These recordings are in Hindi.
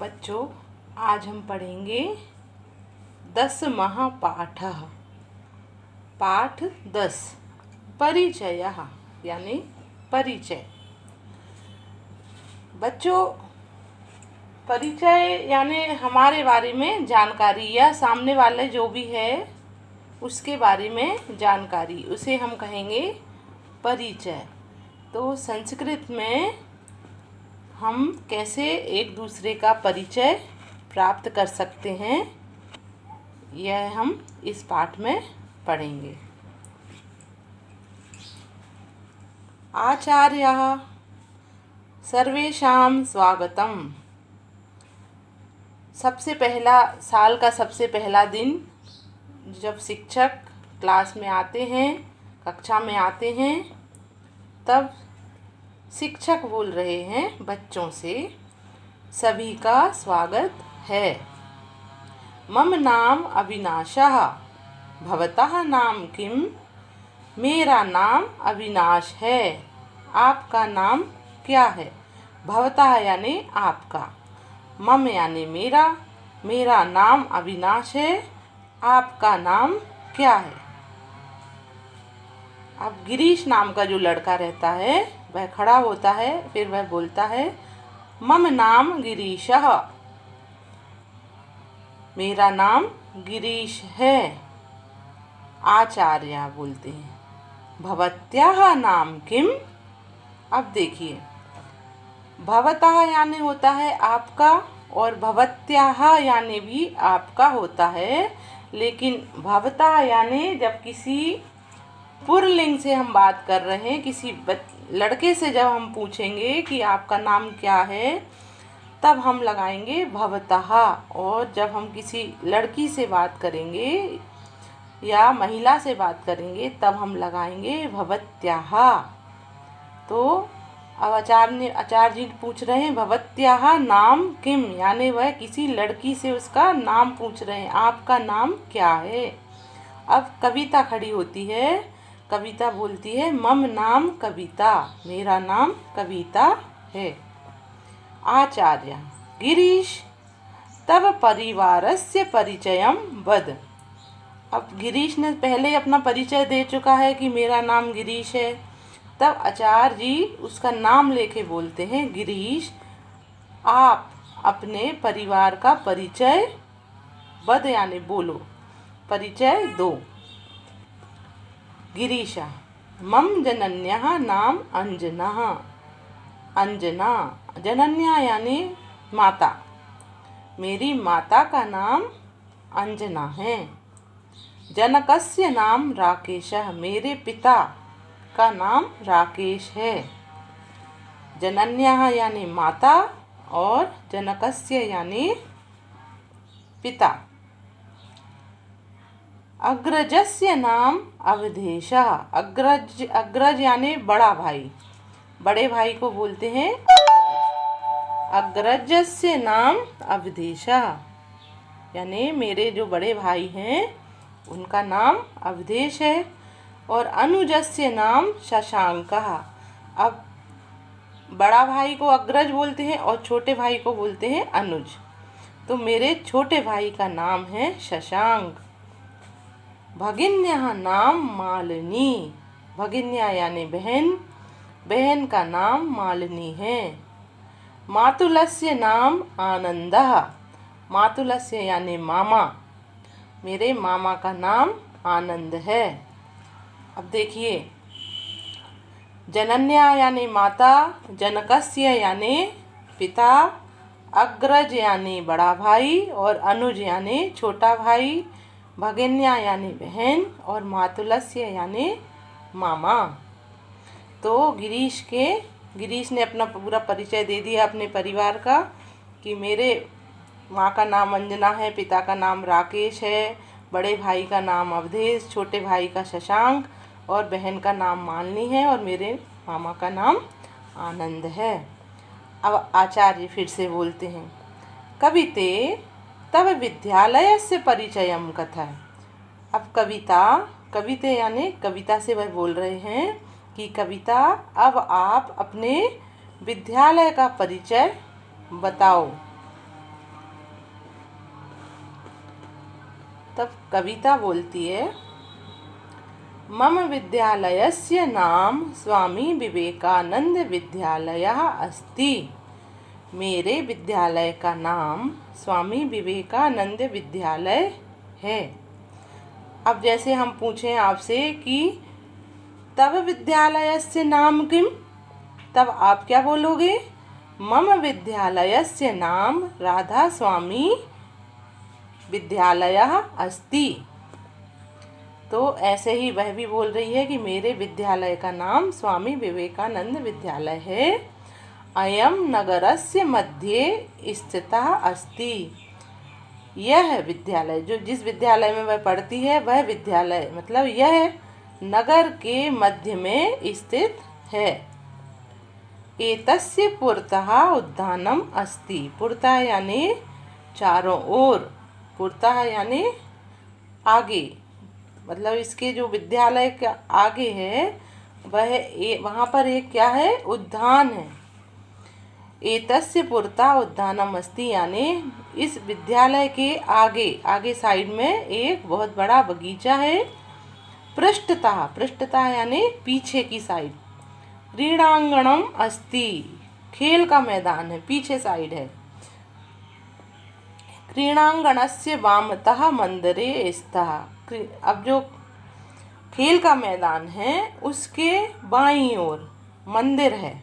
बच्चों, आज हम पढ़ेंगे 10 महापाठ। पाठ 10 परिचय यानी परिचय। बच्चों, परिचय यानी हमारे बारे में जानकारी या सामने वाले जो भी है उसके बारे में जानकारी, उसे हम कहेंगे परिचय। तो संस्कृत में हम कैसे एक दूसरे का परिचय प्राप्त कर सकते हैं, यह हम इस पाठ में पढ़ेंगे। आचार्यः सर्वेषां स्वागतम्। साल का सबसे पहला दिन जब शिक्षक क्लास में आते हैं, कक्षा में आते हैं, तब शिक्षक बोल रहे हैं बच्चों से, सभी का स्वागत है। मम नाम अविनाशः, भवतः नाम किम? मेरा नाम अविनाश है, आपका नाम क्या है? भवतः यानी आपका, मम यानी मेरा, मेरा नाम अविनाश है, आपका नाम क्या है? अब गिरीश नाम का जो लड़का रहता है वह खड़ा होता है, फिर वह बोलता है मम नाम गिरीशः, मेरा नाम गिरीश है। आचार्य बोलते हैं भवत्याः नाम किम? अब देखिए, भवतः यानी होता है आपका और भवत्याः यानी भी आपका होता है, लेकिन भवतः यानी जब किसी पुल्लिंग से हम बात कर रहे हैं, किसी लड़के से जब हम पूछेंगे कि आपका नाम क्या है, तब हम लगाएंगे भवतः। और जब हम किसी लड़की से बात करेंगे या महिला से बात करेंगे तब हम लगाएंगे भवत्याः। तो अब आचार्य जी पूछ रहे हैं भवत्याः नाम किम, यानी वह किसी लड़की से उसका नाम पूछ रहे हैं, आपका नाम क्या है। अब कविता खड़ी होती है, कविता बोलती है मम नाम कविता, मेरा नाम कविता है। आचार्य गिरीश तब परिवारस्य परिचयम वद। अब गिरीश ने पहले अपना परिचय दे चुका है कि मेरा नाम गिरीश है, तब आचार्य जी उसका नाम लेके बोलते हैं गिरीश, आप अपने परिवार का परिचय वद यानी बोलो, परिचय दो। गिरीशा मम जनन्याः नाम अंजना, अंजना जनन्या यानी माता, मेरी माता का नाम अंजना है। जनकस्य नाम राकेशः, मेरे पिता का नाम राकेश है। जनन्याः यानी माता और जनकस्य यानी पिता। अग्रजस्य नाम अवधेशः, अग्रज यानी बड़ा भाई, बड़े भाई को बोलते हैं अग्रजस्य नाम अवधेशः, यानी मेरे जो बड़े भाई हैं उनका नाम अवधेश है। और अनुजस्य नाम शशांकः, अब बड़ा भाई को अग्रज बोलते हैं और छोटे भाई को बोलते हैं अनुज, तो मेरे छोटे भाई का नाम है शशांक। भगिन्याः नाम मालिनी, भगिन्या यानी बहन, बहन का नाम मालिनी है। मातुलस्य नाम आनंदः, मातुलस्य यानी मामा, मेरे मामा का नाम आनंद है। अब देखिए, जनन्या यानी माता, जनकस्य यानी पिता, अग्रज यानी बड़ा भाई और अनुज यानी छोटा भाई, भगिन्या यानी बहन और मातुलस्य यानी मामा। तो गिरीश ने अपना पूरा परिचय दे दिया अपने परिवार का कि मेरे माँ का नाम अंजना है, पिता का नाम राकेश है, बड़े भाई का नाम अवधेश, छोटे भाई का शशांक और बहन का नाम मालिनी है और मेरे मामा का नाम आनंद है। अब आचार्य फिर से बोलते हैं कविते तब विद्यालयस्य परिचयम कथा। अब कविते यानी कविता से वह बोल रहे हैं कि कविता, अब आप अपने विद्यालय का परिचय बताओ। तब कविता बोलती है, मम विद्यालयस्य नाम स्वामी विवेकानंद विद्यालयः अस्ति। मेरे विद्यालय का नाम स्वामी विवेकानंद विद्यालय है। अब जैसे हम पूछें आपसे कि तव विद्यालयस्य नाम किम, तब आप क्या बोलोगे? मम विद्यालयस्य नाम राधा स्वामी विद्यालयः अस्ति। तो ऐसे ही वह भी बोल रही है कि मेरे विद्यालय का नाम स्वामी विवेकानंद विद्यालय है। अयम नगरस्य मध्ये स्थितः अस्ति। यह विद्यालय, जो जिस विद्यालय में वह पढ़ती है वह विद्यालय मतलब यह नगर के मध्य में स्थित है। एतस्य पुरतः उद्यानम अस्ति। पुरतः यानी चारों ओर, पुरतः यानी आगे, मतलब इसके जो विद्यालय के आगे है वह वहाँ पर एक क्या है? उद्यान है। एतस्य पुरतः उद्यानम अस्ति यानी इस विद्यालय के आगे साइड में एक बहुत बड़ा बगीचा है। पृष्ठतः यानी पीछे की साइड। क्रीड़ांगणम अस्ति, खेल का मैदान है, पीछे साइड है। क्रीड़ांगणस्य वामतः मंदिरे स्तः। अब जो खेल का मैदान है उसके बाईं ओर मंदिर है।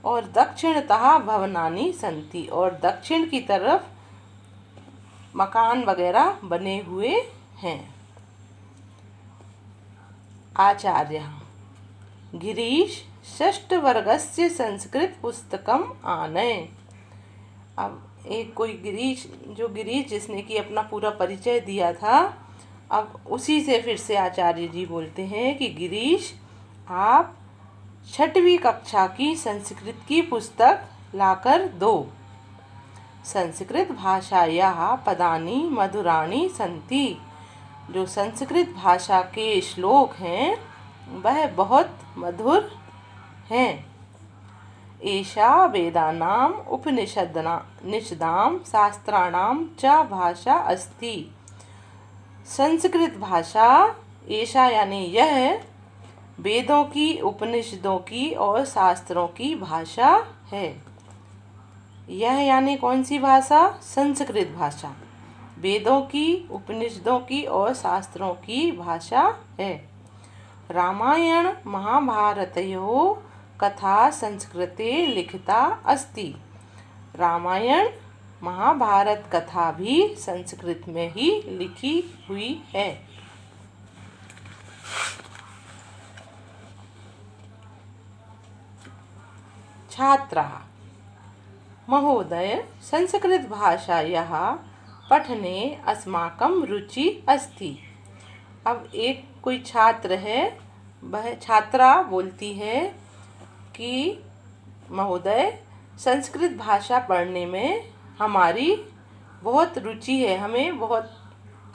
और दक्षिणतः भवनानि सन्ति, और दक्षिण की तरफ मकान वगैरह बने हुए हैं। आचार्य गिरीश षष्ठवर्गस्य संस्कृत पुस्तकम आनय। अब एक कोई गिरीश जिसने कि अपना पूरा परिचय दिया था, अब उसी से फिर से आचार्य जी बोलते हैं कि गिरीश आप 6वीं कक्षा की संस्कृत की पुस्तक लाकर दो। संस्कृत भाषायाः पदानि मधुराणि सन्ति। जो संस्कृत भाषा के श्लोक हैं वह बहुत मधुर हैं। एषा वेदानाम उपनिषदाम शास्त्राणाम च भाषा अस्ति। संस्कृत भाषा, एषा यानी यह, वेदों की, उपनिषदों की और शास्त्रों की भाषा है। यह यानी कौन सी भाषा? संस्कृत भाषा। वेदों की, उपनिषदों की और शास्त्रों की भाषा है। रामायण महाभारतयोः कथा संस्कृते लिखिता अस्ति। रामायण महाभारत कथा भी संस्कृत में ही लिखी हुई है। छात्रा महोदय संस्कृत भाषायाः पठने अस्माकं रुचि अस्ति। अब एक कोई छात्र है, वह छात्रा बोलती है कि महोदय संस्कृत भाषा पढ़ने में हमारी बहुत रुचि है, हमें बहुत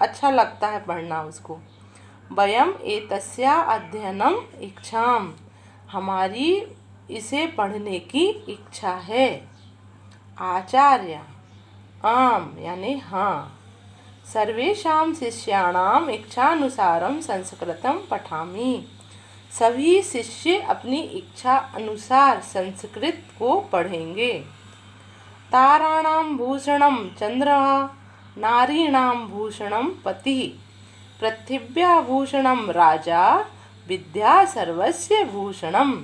अच्छा लगता है पढ़ना उसको। वयम एतस्या अध्ययनम इच्छाम, हमारी इसे पढ़ने की इच्छा है। आचार्य आम यानी हाँ। सर्वेषां शिष्याणाम इच्छानुसारम संस्कृतम पठामि। सभी शिष्य अपनी इच्छा अनुसार संस्कृत को पढ़ेंगे। ताराणां भूषणं चंद्रः, नारीणां भूषणं पतिः, पृथिव्या भूषणं राजा, विद्या सर्वस्य भूषणम।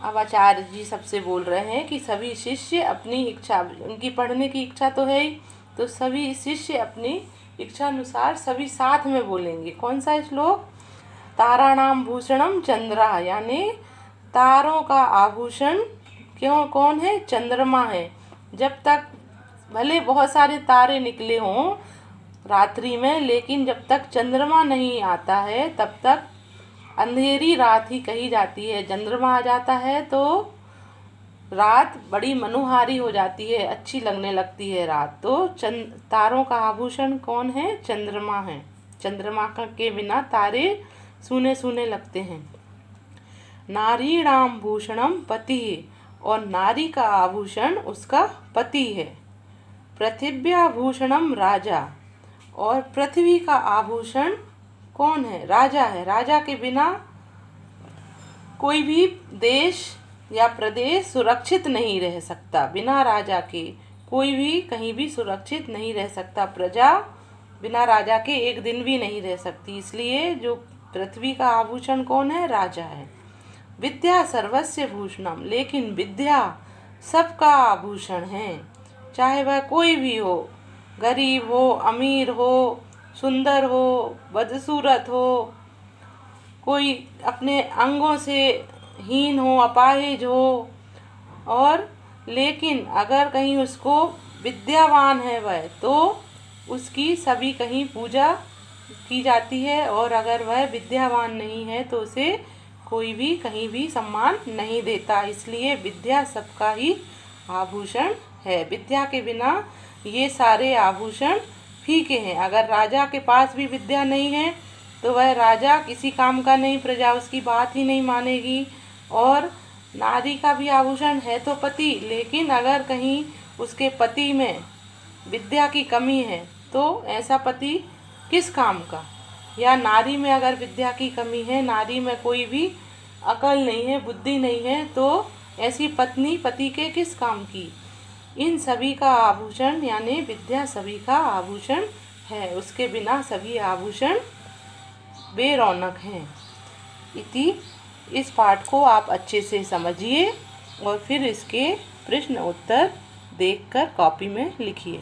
अब आचार्य जी सबसे बोल रहे हैं कि सभी शिष्य अपनी इच्छा, उनकी पढ़ने की इच्छा तो है ही, तो सभी शिष्य अपनी इच्छा अनुसार सभी साथ में बोलेंगे। कौन सा श्लोक? ताराणाम भूषणम चंद्रा, यानी तारों का आभूषण कौन है? चंद्रमा है। जब तक भले बहुत सारे तारे निकले हों रात्रि में, लेकिन जब तक चंद्रमा नहीं आता है तब तक अंधेरी रात ही कही जाती है। चंद्रमा आ जाता है तो रात बड़ी मनोहारी हो जाती है, अच्छी लगने लगती है रात। तो तारों का आभूषण कौन है? चंद्रमा है। चंद्रमा के बिना तारे सूने सूने लगते हैं। नारीणाम भूषणम पति, और नारी का आभूषण उसका पति है। पृथिव्या भूषणम राजा, और पृथ्वी का आभूषण कौन है? राजा है। राजा के बिना कोई भी देश या प्रदेश सुरक्षित नहीं रह सकता। बिना राजा के कोई भी कहीं भी सुरक्षित नहीं रह सकता। प्रजा बिना राजा के एक दिन भी नहीं रह सकती। इसलिए जो पृथ्वी का आभूषण कौन है? राजा है। विद्या सर्वस्य भूषणम, लेकिन विद्या सबका आभूषण है। चाहे वह कोई भी हो, गरीब हो, अमीर हो, सुंदर हो, बदसूरत हो, कोई अपने अंगों से हीन हो, अपाहिज हो, और लेकिन अगर कहीं उसको विद्यावान है वह, तो उसकी सभी कहीं पूजा की जाती है, और अगर वह विद्यावान नहीं है तो उसे कोई भी कहीं भी सम्मान नहीं देता। इसलिए विद्या सबका ही आभूषण है। विद्या के बिना ये सारे आभूषण फीके हैं। अगर राजा के पास भी विद्या नहीं है तो वह राजा किसी काम का नहीं, प्रजा उसकी बात ही नहीं मानेगी। और नारी का भी आभूषण है तो पति, लेकिन अगर कहीं उसके पति में विद्या की कमी है तो ऐसा पति किस काम का। या नारी में अगर विद्या की कमी है, नारी में कोई भी अकल नहीं है, बुद्धि नहीं है, तो ऐसी पत्नी पति के किस काम की। इन सभी का आभूषण यानी विद्या सभी का आभूषण है। उसके बिना सभी आभूषण बेरौनक हैं। इस पाठ को आप अच्छे से समझिए और फिर इसके प्रश्न उत्तर देखकर कॉपी में लिखिए।